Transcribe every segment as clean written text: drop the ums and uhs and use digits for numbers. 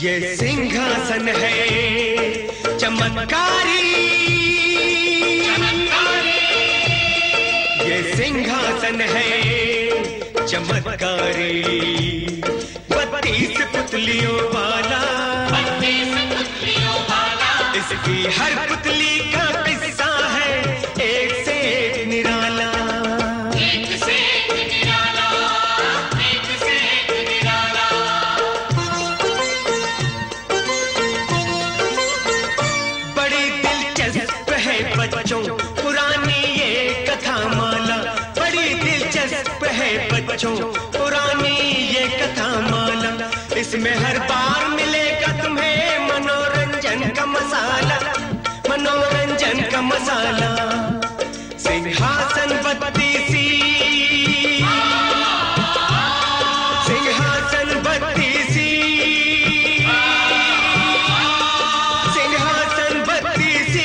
ये सिंहासन है चमत्कारी, ये सिंहासन है चमत्कारी, 32 पुतलियों वाला, इसकी हर पुतली का किस्सा है एक से एक निराला, एक से एक निराला, एक से एक निराला। बड़ी दिलचस्प है बच्चों पुरानी ये कथा माला, बड़ी दिलचस्प है बच्चों पुरानी ये कथा माला, इसमें हर बार मिलेगा तुम्हें मनोरंजन का मसाला, मनोरंजन का मसाला। सिंहासन 32, सिंहासन 32, सिंहासन 32।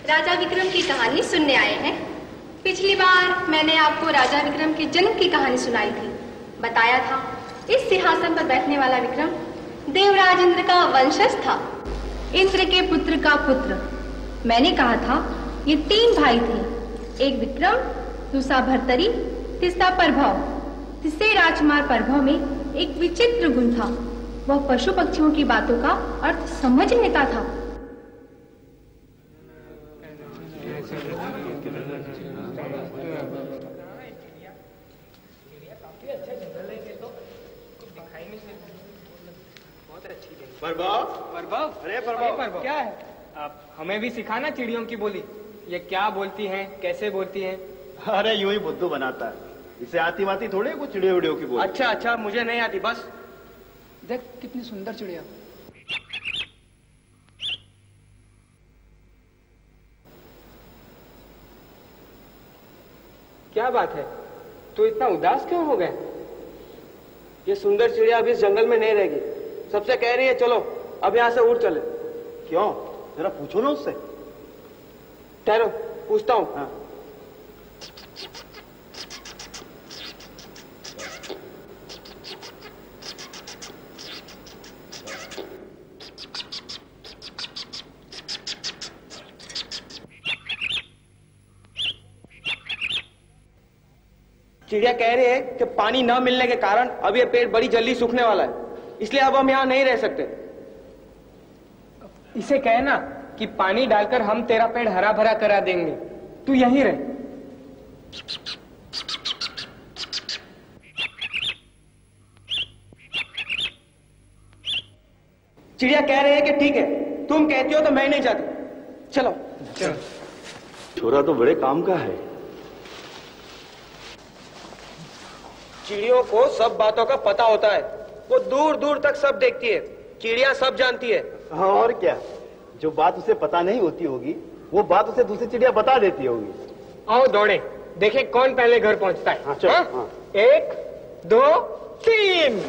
राजा विक्रम की कहानी सुनने आए हैं। पिछली बार मैंने आपको राजा विक्रम के जन्म की कहानी सुनाई थी। बताया था इस सिंहासन पर बैठने वाला विक्रम देवराज इंद्र का वंशज था, इंद्र के पुत्र का पुत्र। मैंने कहा था ये 3 भाई थे, एक विक्रम, दूसरा भर्तरी, तीसरा प्रभव। तीसरे राजकुमार प्रभव में एक विचित्र गुण था, वह पशु पक्षियों की बातों का अर्थ समझ लेता था। अरे प्रभाव क्या है? आप हमें भी सिखाना चिड़ियों की बोली, ये क्या बोलती हैं, कैसे बोलती हैं? अरे यूं ही बुद्धू बनाता है, इसे आती वाती थोड़ी कुछ चिड़ियों विड़ियों की बोली। अच्छा अच्छा, मुझे नहीं आती। बस देख कितनी सुंदर चिड़िया। क्या बात है, तू इतना उदास क्यों हो गया? ये सुंदर चिड़िया अभी इस जंगल में नहीं रहेगी, सबसे कह रही है चलो अब यहाँ से उड़ चले। क्यों, जरा पूछो ना उससे। ठहरो, पूछता हूँ। हाँ। चिड़िया कह रही है कि पानी न मिलने के कारण अब ये पेड़ बड़ी जल्दी सूखने वाला है, इसलिए अब हम यहाँ नहीं रह सकते। इसे कहना कि पानी डालकर हम तेरा पेड़ हरा भरा करा देंगे, तू यहीं रह। चिड़िया कह रहे हैं कि ठीक है, तुम कहती हो तो मैं नहीं जाती। चलो चलो। छोरा तो बड़े काम का है। चिड़ियों को सब बातों का पता होता है, वो दूर दूर तक सब देखती है, चिड़िया सब जानती है। हाँ और क्या, जो बात उसे पता नहीं होती होगी वो बात उसे दूसरी चिड़िया बता देती होगी। आओ दौड़े, देखें कौन पहले घर पहुंचता है। हाँ, चल, हाँ। 1 2 3।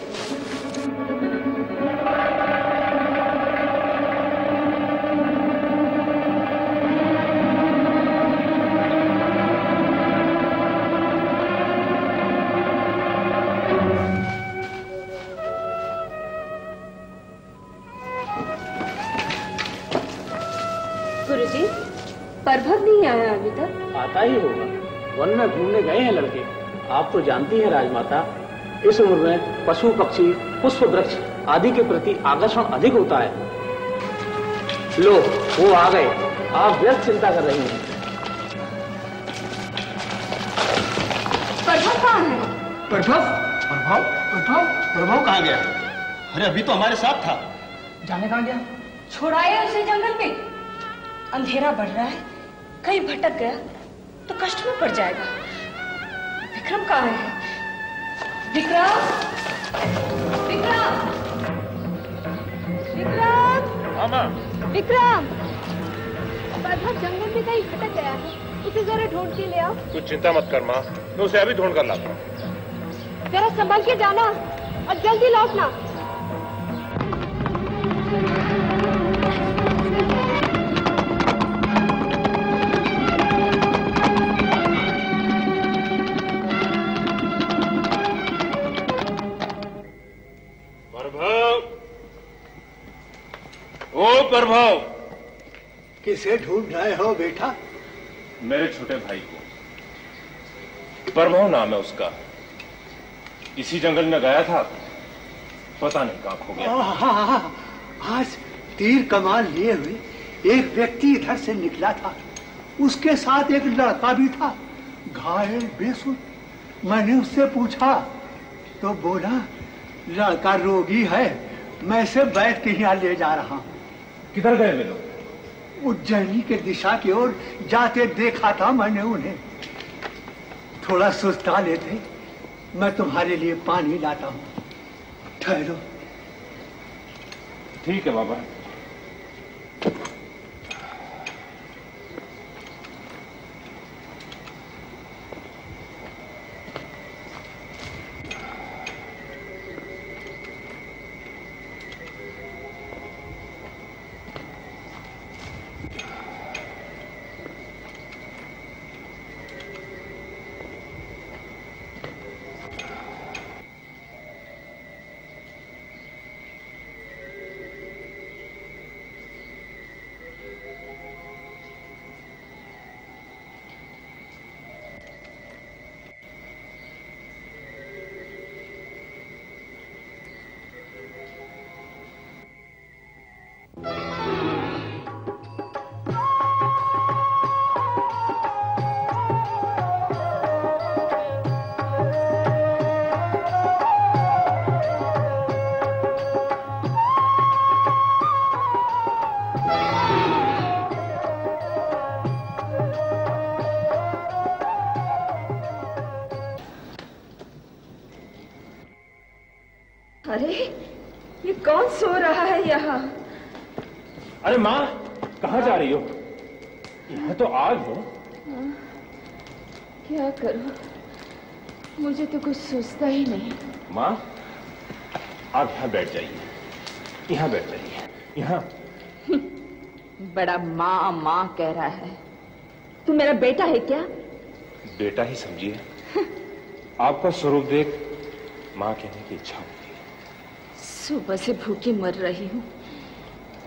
गुरुजी, प्रभव नहीं आया अभी तक? आता ही होगा, वन में घूमने गए हैं लड़के। आप तो जानती हैं राजमाता, इस उम्र में पशु पक्षी पुष्प वृक्ष आदि के प्रति आकर्षण अधिक होता है। लो वो आ गए, आप व्यस्त चिंता कर रही हैं। प्रभव कहाँ है? प्रभव प्रभव प्रभव प्रभव कहाँ गया? अरे अभी तो हमारे साथ था। जाने कहाँ गया? छुड़ाए उसे जंगल में। अंधेरा बढ़ रहा है, कहीं भटक गया तो कष्ट में पड़ जाएगा। विक्रम कहाँ है? विक्रम, विक्रम, विक्रम, मामा, विक्रम, प्रभात जंगल में कहीं भटक गया है, उसे जरा ढूंढ के ले आओ। तू चिंता मत कर माँ, मैं उसे अभी ढूंढ कर लाता हूँ। जरा संभल के जाना और जल्दी लौटना। ओ प्रभाव, किसे ढूंढ रहे हो बेटा? मेरे छोटे भाई को। प्रभाव नाम है उसका। इसी जंगल में गया था, पता नहीं कहां खो गया। आज तीर कमान लिए हुए एक व्यक्ति इधर से निकला था, उसके साथ एक लड़का भी था, घायल बेसुध। मैंने उससे पूछा तो बोला लड़का रोगी है, मैं इसे बैठ के यहाँ ले जा रहा हूँ। किधर गए वे लोग? उज्जैनी के दिशा की ओर जाते देखा था मैंने उन्हें। थोड़ा सुस्ता लेते, मैं तुम्हारे लिए पानी लाता हूँ, ठहरो। ठीक है बाबा। अरे ये कौन सो रहा है यहाँ? अरे माँ, कहाँ जा रही हो? यहाँ तो आग हो। क्या करूं, मुझे तो कुछ सोचता ही नहीं। माँ, आप यहाँ बैठ जाइए, यहाँ बैठ जाइए, यहाँ। बड़ा माँ माँ कह रहा है। तू मेरा बेटा है क्या? बेटा ही समझिए। आपका स्वरूप देख माँ कहने की इच्छा होती है। सुबह से भूखी मर रही हूँ,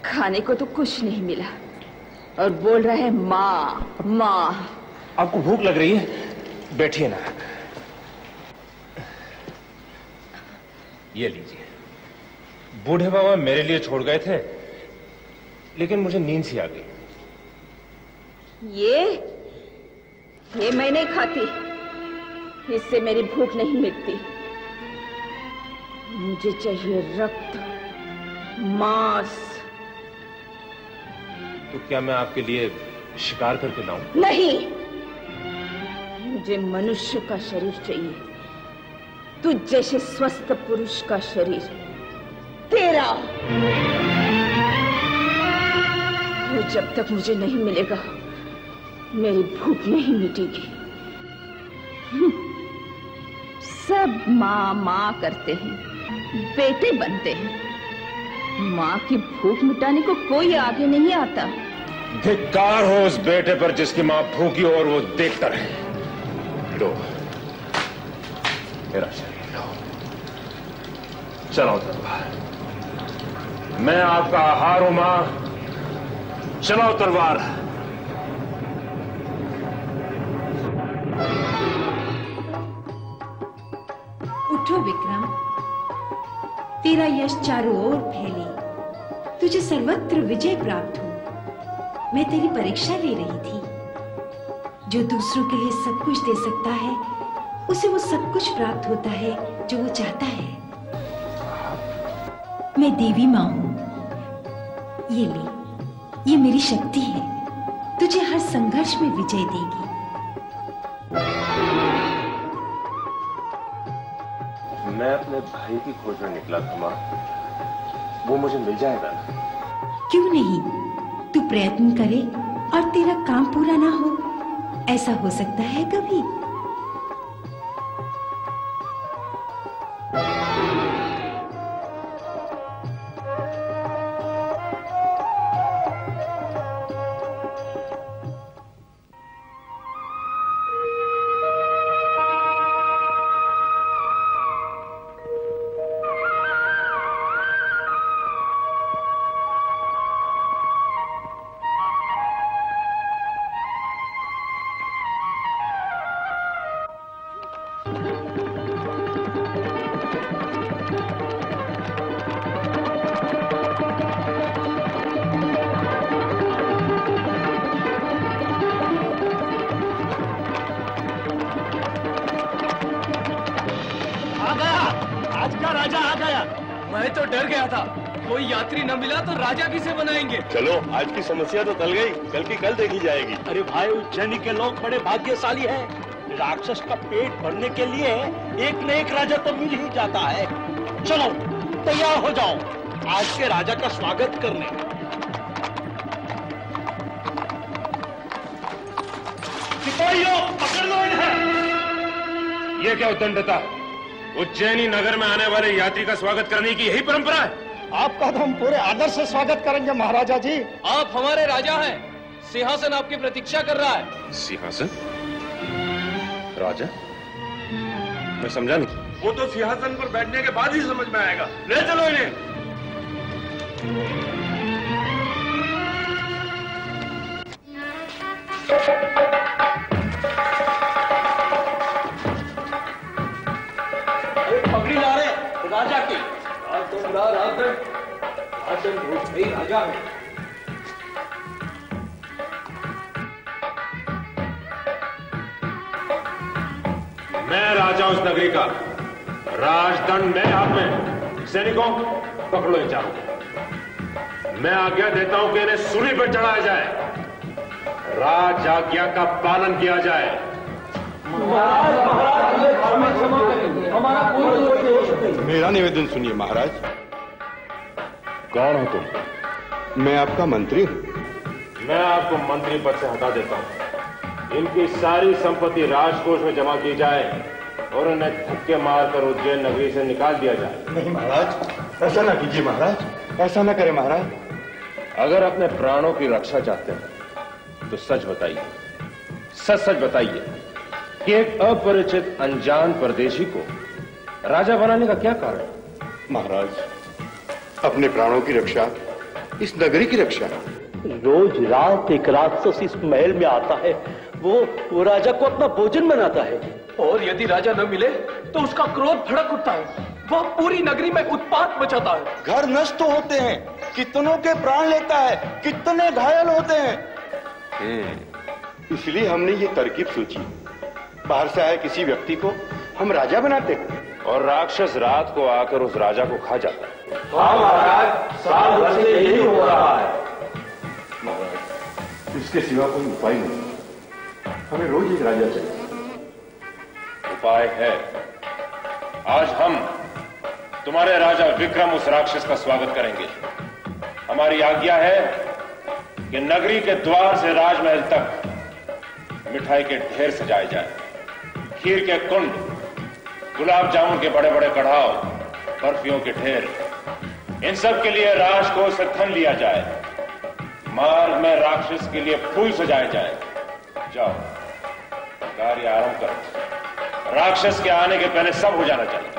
खाने को तो कुछ नहीं मिला और बोल रहा है माँ माँ। आपको भूख लग रही है? बैठिए ना। ये लीजिए। बूढ़े बाबा मेरे लिए छोड़ गए थे, लेकिन मुझे नींद सी आ गई। ये मैं नहीं खाती, इससे मेरी भूख नहीं मिटती। मुझे चाहिए रक्त, मांस। तो क्या मैं आपके लिए शिकार करके लाऊं? नहीं, मुझे मनुष्य का शरीर चाहिए, तुझ जैसे स्वस्थ पुरुष का शरीर। तेरा वो जब तक मुझे नहीं मिलेगा, मेरी भूख नहीं मिटेगी। सब माँ माँ करते हैं, बेटे बनते हैं। माँ की भूख मिटाने को कोई आगे नहीं आता। धिक्कार हो उस बेटे पर जिसकी माँ भूखी हो और वो देखता रहे। लो मेरा शरीर लो, चलाओ तलवार। मैं आपका आहार हूं माँ, चलाओ तलवार। उठो विक्रम, तेरा यश चारों ओर फैले, तुझे सर्वत्र विजय प्राप्त हो। मैं तेरी परीक्षा ले रही थी। जो दूसरों के लिए सब कुछ दे सकता है, उसे वो सब कुछ प्राप्त होता है जो वो चाहता है। मैं देवी माँ हूं। ये ले, ये मेरी शक्ति है, तुझे हर संघर्ष में विजय देगी। मैं अपने भाई की खोज में निकला था माँ, वो मुझे मिल जाएगा ना? क्यों नहीं, तू प्रयत्न करे और तेरा काम पूरा ना हो, ऐसा हो सकता है कभी? मैं तो डर गया था, कोई यात्री न मिला तो राजा किसे बनाएंगे। चलो, आज की समस्या तो टल गई, कल की कल देखी जाएगी। अरे भाई, उज्जैनी के लोग बड़े भाग्यशाली हैं। राक्षस का पेट भरने के लिए एक न एक राजा तो मिल ही जाता है। चलो तैयार हो जाओ आज के राजा का स्वागत करने। सिपाहियों, पकड़ लो इन्हें। ये क्या उद्दंडता? उज्जैनी नगर में आने वाले यात्री का स्वागत करने की यही परंपरा है? आपका तो हम पूरे आदर से स्वागत करेंगे महाराजा जी। आप हमारे राजा हैं, सिंहासन आपकी प्रतीक्षा कर रहा है। सिंहासन? राजा? मैं समझा नहीं। वो तो सिंहासन पर बैठने के बाद ही समझ में आएगा। ले चलो इन्हें। पगड़ी ला रहे राजा की। राजा है। मैं राजा उस नगरी का, राजदंड मेरे हाथ में। सैनिकों, पकड़ो इन चारों को। मैं आज्ञा देता हूं कि इन्हें सूली पर चढ़ाया जाए, राज आज्ञा का पालन किया जाए। मेरा निवेदन सुनिए महाराज। कौन हो तुम? मैं आपका मंत्री हूँ। मैं आपको मंत्री पद से हटा देता हूँ। इनकी सारी संपत्ति राजकोष में जमा की जाए और उन्हें धक्के मारकर उज्जैन नगरी से निकाल दिया जाए। नहीं महाराज, ऐसा ना कीजिए महाराज, ऐसा ना करें महाराज। अगर अपने प्राणों की रक्षा चाहते हैं तो सच बताइए, सच बताइए कि एक अपरिचित अनजान परदेशी को राजा बनाने का क्या कारण है? महाराज, अपने प्राणों की रक्षा, इस नगरी की रक्षा। रोज रात एक राक्षस इस महल में आता है, वो राजा को अपना भोजन बनाता है। और यदि राजा न मिले तो उसका क्रोध भड़क उठता है, वह पूरी नगरी में उत्पात मचाता है। घर नष्ट होते हैं, कितनों के प्राण लेता है, कितने घायल होते हैं। इसलिए हमने ये तरकीब सोची, बाहर से आए किसी व्यक्ति को हम राजा बनाते हैं और राक्षस रात को आकर उस राजा को खा जाता है। हाँ महाराज, साल भर से यही हो रहा है। महाराज, इसके सिवा कोई उपाय नहीं, हमें रोज एक राजा चाहिए। उपाय है। आज हम तुम्हारे राजा विक्रम उस राक्षस का स्वागत करेंगे। हमारी आज्ञा है कि नगरी के द्वार से राजमहल तक मिठाई के ढेर सजाए जाए, खीर के कुंड, गुलाब जामुन के बड़े बड़े कढ़ाव, बर्फियों के ढेर, इन सब के लिए राजकोष से धन लिया जाए। मार्ग में राक्षस के लिए फूल सजाए जाए। जाओ, कार्य आरंभ करो। राक्षस के आने के पहले सब हो जाना चाहिए।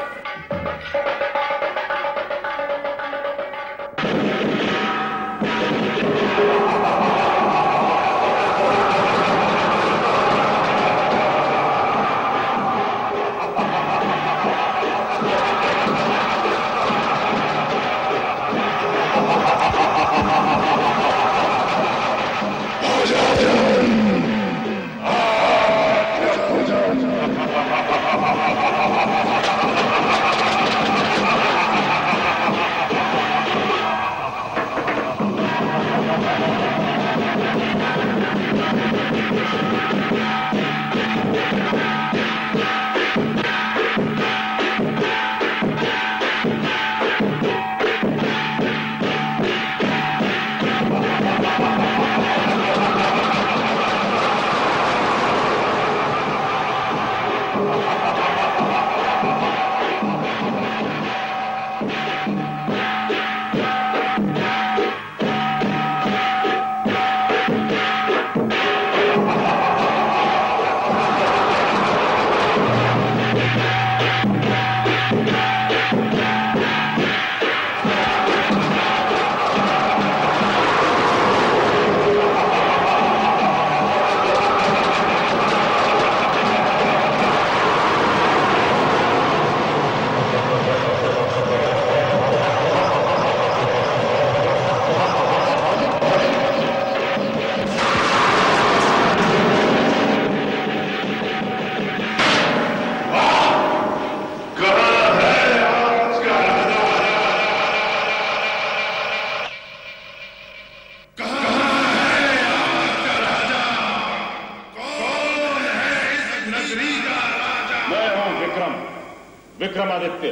विक्रमादित्य,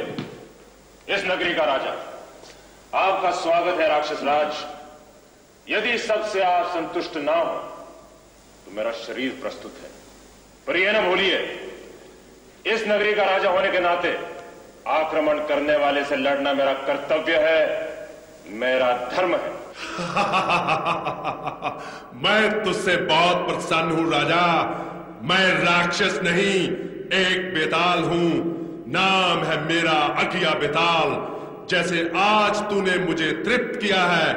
इस नगरी का राजा, आपका स्वागत है राक्षस राज। यदि सबसे आप संतुष्ट ना हो तो मेरा शरीर प्रस्तुत है, पर यह न भूलिए, इस नगरी का राजा होने के नाते आक्रमण करने वाले से लड़ना मेरा कर्तव्य है, मेरा धर्म है। मैं तुझसे बहुत प्रसन्न हूं राजा। मैं राक्षस नहीं, एक बेताल हूं। नाम है मेरा अकिया बेताल। जैसे आज तूने मुझे तृप्त किया है,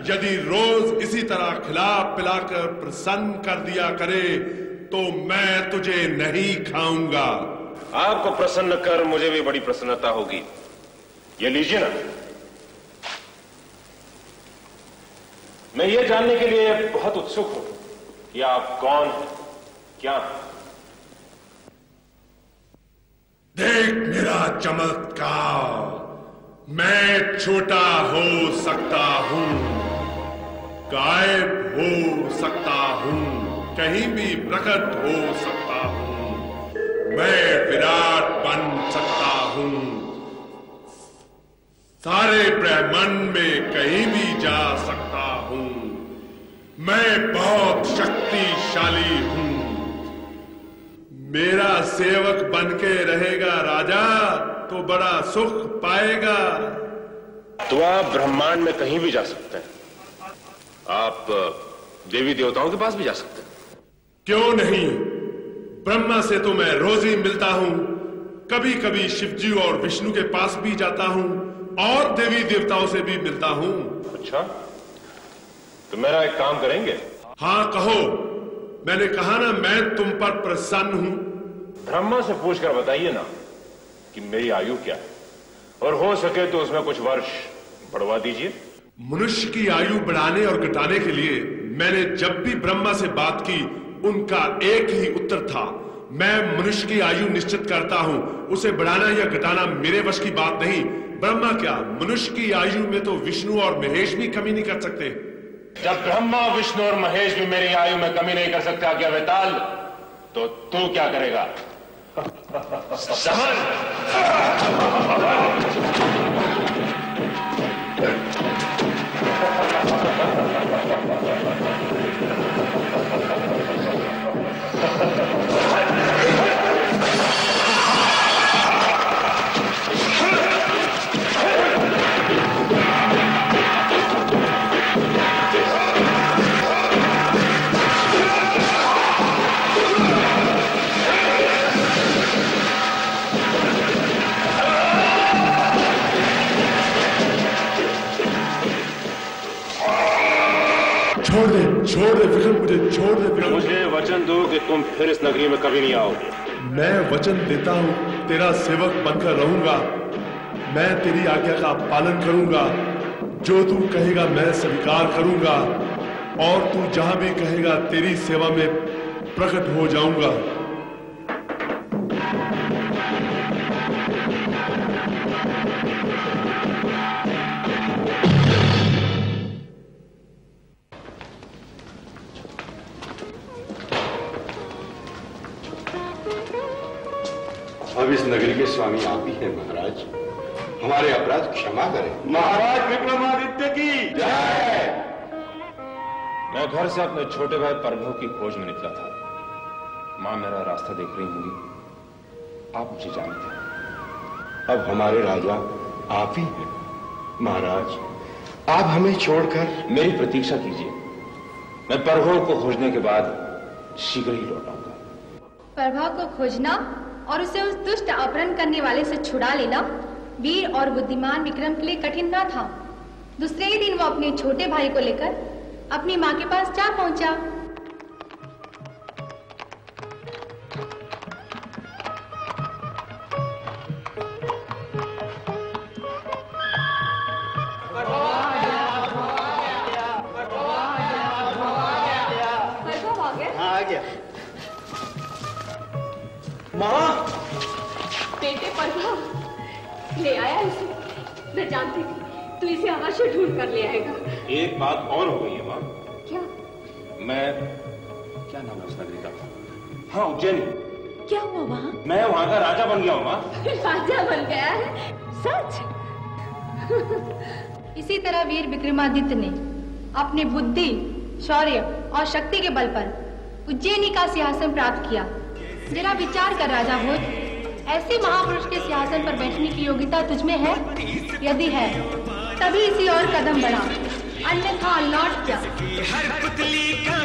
यदि रोज इसी तरह खिला पिलाकर प्रसन्न कर दिया करे तो मैं तुझे नहीं खाऊंगा। आपको प्रसन्न कर मुझे भी बड़ी प्रसन्नता होगी। ये लीजिए ना। मैं ये जानने के लिए बहुत उत्सुक हूं कि आप कौन हैं, क्या हैं? देख मेरा चमत्कार। मैं छोटा हो सकता हूं, गायब हो सकता हूं, कहीं भी प्रकट हो सकता हूं। मैं विराट बन सकता हूं, सारे ब्रह्मांड में कहीं भी जा सकता हूं। मैं बहुत शक्तिशाली हूं। मेरा सेवक बनके रहेगा राजा तो बड़ा सुख पाएगा। तो आप ब्रह्मांड में कहीं भी जा सकते हैं। आप देवी देवताओं के पास भी जा सकते हैं। क्यों नहीं? ब्रह्मा से तो मैं रोज ही मिलता हूं। कभी कभी शिवजी और विष्णु के पास भी जाता हूं और देवी देवताओं से भी मिलता हूं। अच्छा, तो मेरा एक काम करेंगे? हाँ कहो। मैंने कहा ना, मैं तुम पर प्रसन्न हूं। ब्रह्मा से पूछकर बताइए ना कि मेरी आयु क्या है, और हो सके तो उसमें कुछ वर्ष बढ़वा दीजिए। मनुष्य की आयु बढ़ाने और घटाने के लिए मैंने जब भी ब्रह्मा से बात की, उनका एक ही उत्तर था, मैं मनुष्य की आयु निश्चित करता हूं, उसे बढ़ाना या घटाना मेरे वश की बात नहीं। ब्रह्मा क्या, मनुष्य की आयु में तो विष्णु और महेश भी कमी नहीं कर सकते। जब ब्रह्मा, विष्णु और महेश भी मेरी आयु में कमी नहीं कर सकता क्या बेताल, तो तू क्या करेगा? समझ। छोड़ दे विक्रम, मुझे छोड़ दे विक्रम। मुझे वचन दो कि तुम फिर इस नगरी में कभी नहीं आओगे। मैं वचन देता हूं, तेरा सेवक बनकर रहूंगा। मैं तेरी आज्ञा का पालन करूंगा। जो तू कहेगा मैं स्वीकार करूंगा, और तू जहां भी कहेगा तेरी सेवा में प्रकट हो जाऊंगा। अब इस नगरी के स्वामी आप ही हैं महाराज। हमारे अपराध क्षमा करें। महाराज विक्रमादित्य की जय। मैं घर से अपने छोटे भाई प्रभु की खोज में निकला था। मां मेरा रास्ता देख रही होंगी। आप मुझे जानते हैं। अब हमारे राजा आप ही हैं महाराज। आप हमें छोड़कर मेरी प्रतीक्षा कीजिए। मैं प्रभु को खोजने के बाद शीघ्र ही लौट आऊंगा। प्रभा को खोजना और उसे उस दुष्ट अपहरण करने वाले से छुड़ा लेना वीर और बुद्धिमान विक्रम के लिए कठिन न था। दूसरे ही दिन वो अपने छोटे भाई को लेकर अपनी माँ के पास जा पहुंचा। आ गया। माँ, बेटे प्रभा ले आया इसे। मैं जानती थी तू इसे अवश्य ढूंढ कर ले आएगा। एक बात और हो गई है मां। क्या? मैं, क्या नाम है उस नगरी का? हाँ, उज्जैनी। क्या हुआ वहाँ? मैं वहाँ का राजा बन गया हूँ माँ। राजा बन गया है? सच? इसी तरह वीर विक्रमादित्य ने अपने बुद्धि, शौर्य और शक्ति के बल पर उज्जैनी का सिंहासन प्राप्त किया। जरा विचार कर राजा भोज, ऐसे महापुरुष के सिंहासन पर बैठने की योग्यता तुझमें है? यदि है तभी इसी और कदम बढ़ा, अन्यथा लौट जा। हर पुतली का